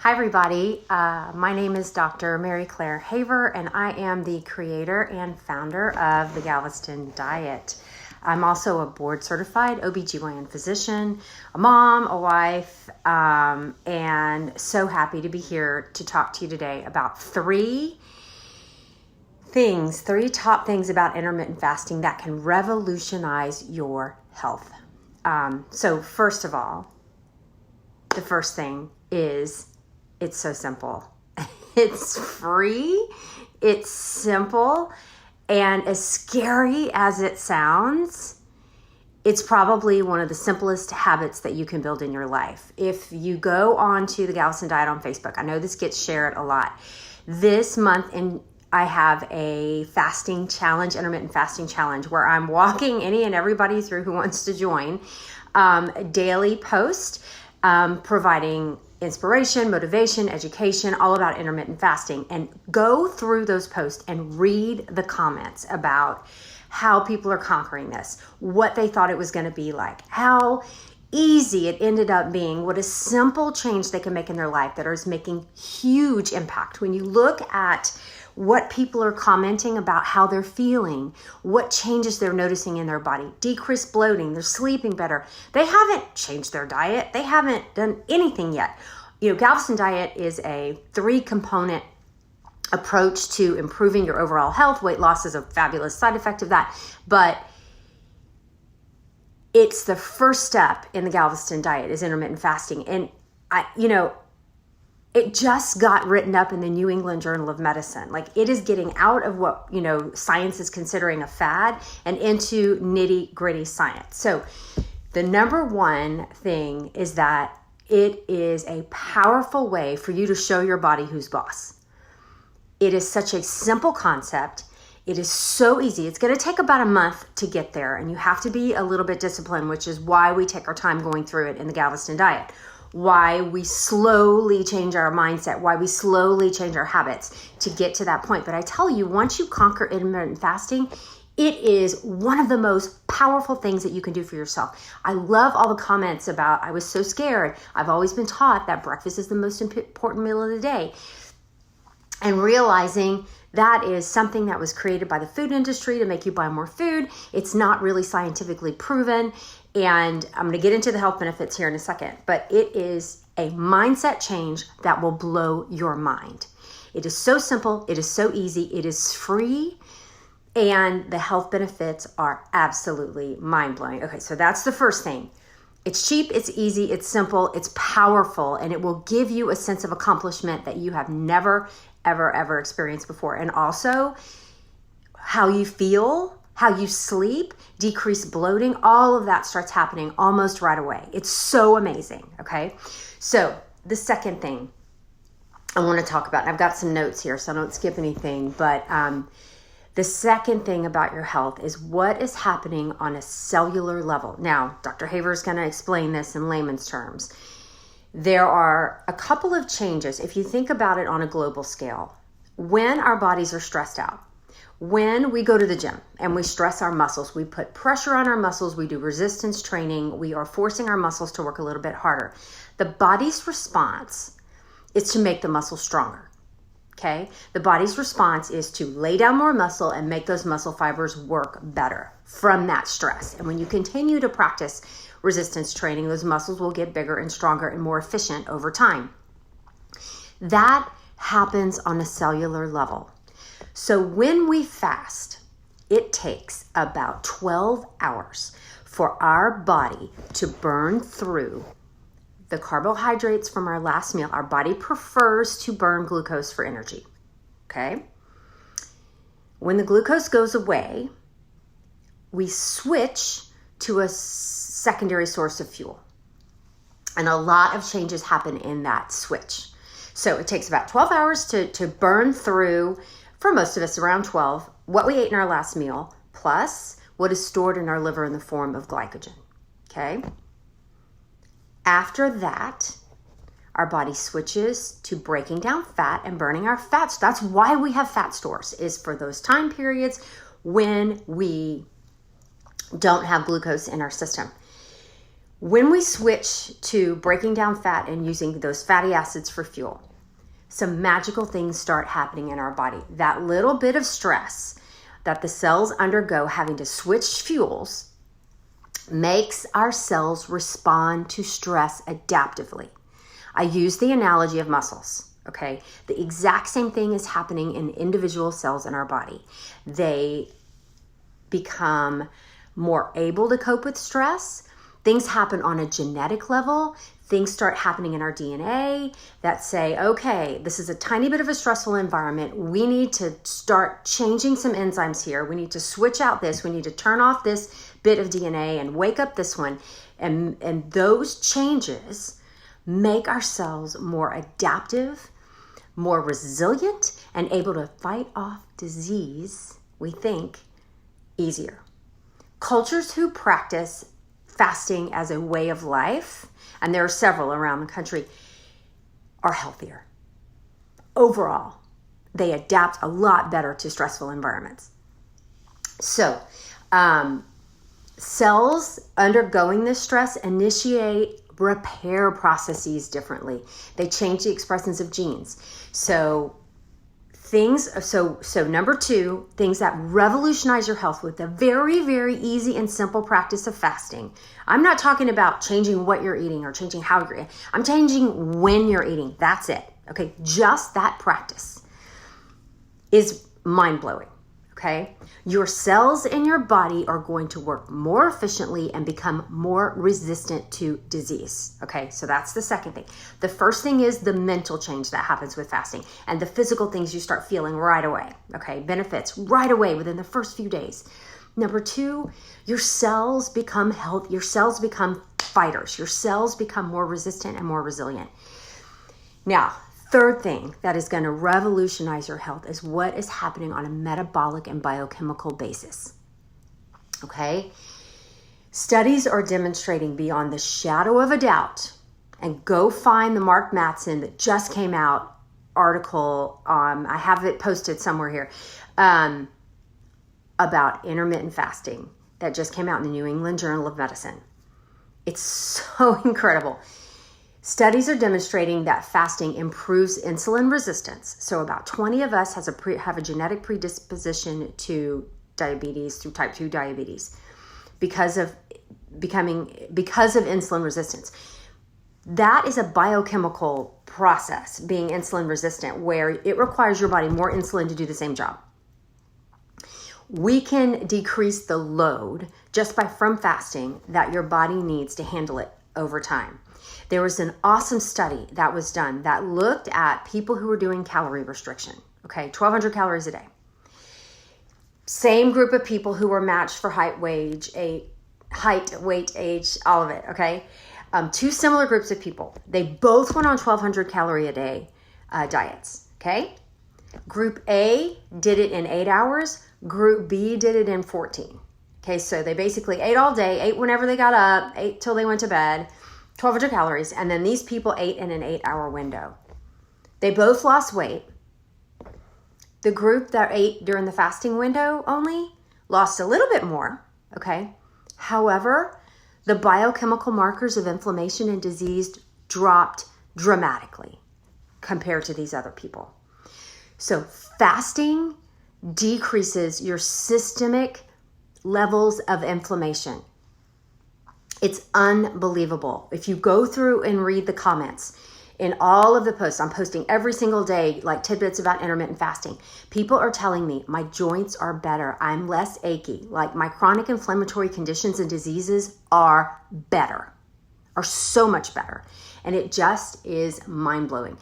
Hi everybody, my name is Dr. Mary Claire Haver and I am the creator and founder of the Galveston Diet. I'm also a board certified OB-GYN physician, a mom, a wife, and so happy to be here to talk to you today about three top things about intermittent fasting that can revolutionize your health. So first of all, the first thing is it's so simple. It's free, it's simple, and as scary as it sounds, it's probably one of the simplest habits that you can build in your life. If you go on to the Galveston Diet on Facebook, I know this gets shared a lot. This month I have a fasting challenge, intermittent fasting challenge, where I'm walking any and everybody through who wants to join, daily post, providing inspiration, motivation, education, all about intermittent fasting, and go through those posts and read the comments about how people are conquering this, what they thought it was going to be like, how easy it ended up being, what a simple change they can make in their life that is making huge impact. When you look at what people are commenting about how they're feeling, what changes they're noticing in their body, decreased bloating, they're sleeping better. They haven't changed their diet. They haven't done anything yet. Galveston Diet is a 3-component approach to improving your overall health. Weight loss is a fabulous side effect of that, but it's the first step in the Galveston Diet is intermittent fasting. And it just got written up in the New England Journal of Medicine. Like, it is getting out of what, science is considering a fad and into nitty gritty science. So the number one thing is that it is a powerful way for you to show your body who's boss. It is such a simple concept. It is so easy. It's going to take about a month to get there, and you have to be a little bit disciplined, which is why we take our time going through it in the Galveston Diet. Why we slowly change our mindset, why we slowly change our habits to get to that point. But I tell you, once you conquer intermittent fasting, it is one of the most powerful things that you can do for yourself. I love all the comments about, I was so scared. I've always been taught that breakfast is the most important meal of the day. And realizing that is something that was created by the food industry to make you buy more food. It's not really scientifically proven. And I'm going to get into the health benefits here in a second, but it is a mindset change that will blow your mind. It is so simple. It is so easy. It is free. And the health benefits are absolutely mind-blowing. Okay, so that's the first thing. It's cheap, it's easy, it's simple, it's powerful, and it will give you a sense of accomplishment that you have never, ever experienced before. And also, how you feel, how you sleep, decreased bloating, all of that starts happening almost right away. It's so amazing, okay? So the second thing I want to talk about, and I've got some notes here so I don't skip anything, but the second thing about your health is what is happening on a cellular level. Now, Dr. Haver is going to explain this in layman's terms. There are a couple of changes if you think about it on a global scale. When our bodies are stressed out, when we go to the gym and we stress our muscles, we put pressure on our muscles, we do resistance training, we are forcing our muscles to work a little bit harder. The body's response is to make the muscle stronger. Okay, the body's response is to lay down more muscle and make those muscle fibers work better from that stress. And when you continue to practice resistance training, those muscles will get bigger and stronger and more efficient over time. That happens on a cellular level. So when we fast, it takes about 12 hours for our body to burn through the carbohydrates from our last meal. Our body prefers to burn glucose for energy, okay? When the glucose goes away, we switch to a secondary source of fuel. And a lot of changes happen in that switch. So it takes about 12 hours to burn through, for most of us around 12, what we ate in our last meal, plus what is stored in our liver in the form of glycogen, okay? After that, our body switches to breaking down fat and burning our fats. That's why we have fat stores, is for those time periods when we don't have glucose in our system. When we switch to breaking down fat and using those fatty acids for fuel, some magical things start happening in our body. That little bit of stress that the cells undergo having to switch fuels makes our cells respond to stress adaptively. I use the analogy of muscles, okay? The exact same thing is happening in individual cells in our body. They become more able to cope with stress. Things happen on a genetic level. Things start happening in our DNA that say, okay, this is a tiny bit of a stressful environment. We need to start changing some enzymes here. We need to switch out this. We need to turn off this bit of DNA and wake up this one. And those changes make our cells more adaptive, more resilient, and able to fight off disease, we think, easier. Cultures who practice fasting as a way of life, and there are several around the country, are healthier. Overall, they adapt a lot better to stressful environments. So, cells undergoing this stress initiate repair processes differently. They change the expressions of genes. So number 2, things that revolutionize your health with a very, very easy and simple practice of fasting. I'm not talking about changing what you're eating or changing how you're eating. I'm changing when you're eating. That's it. Okay. Just that practice is mind-blowing. Okay. Your cells in your body are going to work more efficiently and become more resistant to disease. Okay. So that's the second thing. The first thing is the mental change that happens with fasting and the physical things you start feeling right away. Okay. Benefits right away within the first few days. Number 2, your cells become healthy. Your cells become fighters. Your cells become more resistant and more resilient. Now, third thing that is going to revolutionize your health is what is happening on a metabolic and biochemical basis. Okay? Studies are demonstrating beyond the shadow of a doubt, and go find the Mark Mattson that just came out article, I have it posted somewhere here, about intermittent fasting that just came out in the New England Journal of Medicine. It's so incredible. Studies are demonstrating that fasting improves insulin resistance. So about 20 of us have a genetic predisposition to diabetes, through type 2 diabetes, because of insulin resistance. That is a biochemical process, being insulin resistant, where it requires your body more insulin to do the same job. We can decrease the load just from fasting that your body needs to handle it over time. There was an awesome study that was done that looked at people who were doing calorie restriction. Okay, 1,200 calories a day. Same group of people who were matched for height, weight, age, all of it. Okay, 2 similar groups of people. They both went on 1,200 calorie a day diets. Okay, Group A did it in 8 hours. Group B did it in 14. Okay, so they basically ate all day, ate whenever they got up, ate till they went to bed, 1,200 calories, and then these people ate in an 8-hour window. They both lost weight. The group that ate during the fasting window only lost a little bit more, okay? However, the biochemical markers of inflammation and disease dropped dramatically compared to these other people. So fasting decreases your systemic levels of inflammation. It's unbelievable. If you go through and read the comments in all of the posts, I'm posting every single day, like tidbits about intermittent fasting. People are telling me my joints are better. I'm less achy. Like my chronic inflammatory conditions and diseases are better, are so much better. And it just is mind-blowing.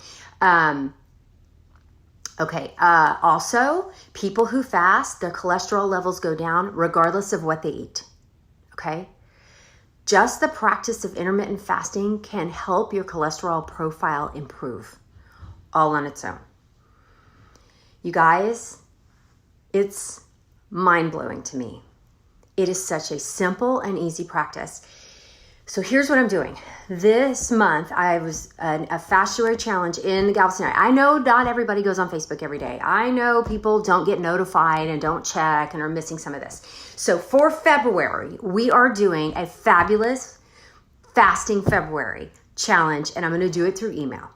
Also, people who fast, their cholesterol levels go down regardless of what they eat. Okay? Just the practice of intermittent fasting can help your cholesterol profile improve all on its own. You guys, it's mind-blowing to me. It is such a simple and easy practice. So here's what I'm doing. This month, I was a Fast Challenge in the Galveston area. I know not everybody goes on Facebook every day. I know people don't get notified and don't check and are missing some of this. So for February, we are doing a fabulous Fasting February challenge, and I'm going to do it through email.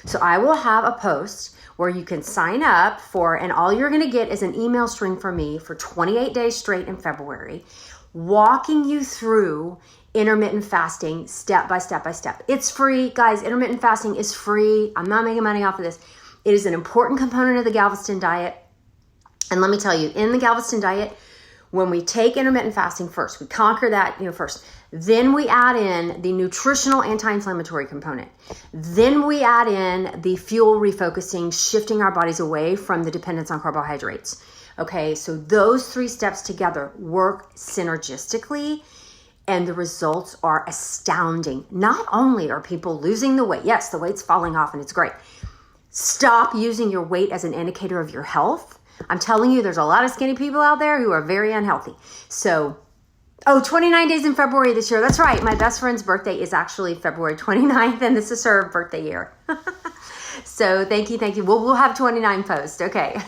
So I will have a post where you can sign up for, and all you're going to get is an email string from me for 28 days straight in February, walking you through intermittent fasting step by step by step. It's free, guys. Intermittent fasting is free. I'm not making money off of this. It is an important component of the Galveston diet. And let me tell you, in the Galveston diet, when we take intermittent fasting first, we conquer that, first. Then we add in the nutritional anti-inflammatory component. Then we add in the fuel refocusing, shifting our bodies away from the dependence on carbohydrates. Okay, so those 3 steps together work synergistically, and the results are astounding. Not only are people losing the weight, yes, the weight's falling off and it's great. Stop using your weight as an indicator of your health. I'm telling you, there's a lot of skinny people out there who are very unhealthy. So, 29 days in February this year. That's right. My best friend's birthday is actually February 29th, and this is her birthday year. So thank you. We'll have 29 posts. Okay.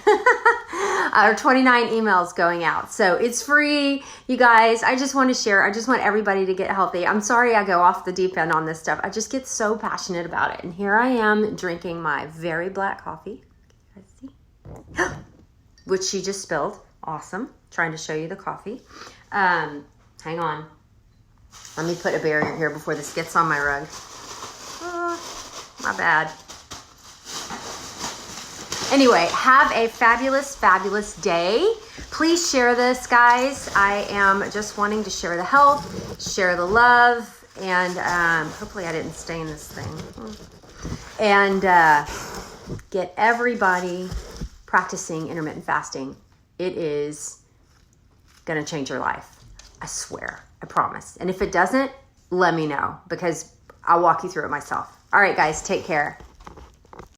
Or 29 emails going out. So it's free, you guys. I just want to share. I just want everybody to get healthy. I'm sorry I go off the deep end on this stuff. I just get so passionate about it. And here I am drinking my very black coffee. See? Which she just spilled. Awesome. Trying to show you the coffee. Hang on. Let me put a barrier here before this gets on my rug. My bad. Anyway, have a fabulous, fabulous day. Please share this, guys. I am just wanting to share the health, share the love, and hopefully I didn't stain this thing. And get everybody practicing intermittent fasting. It is going to change your life. I swear. I promise. And if it doesn't, let me know, because I'll walk you through it myself. All right, guys, take care.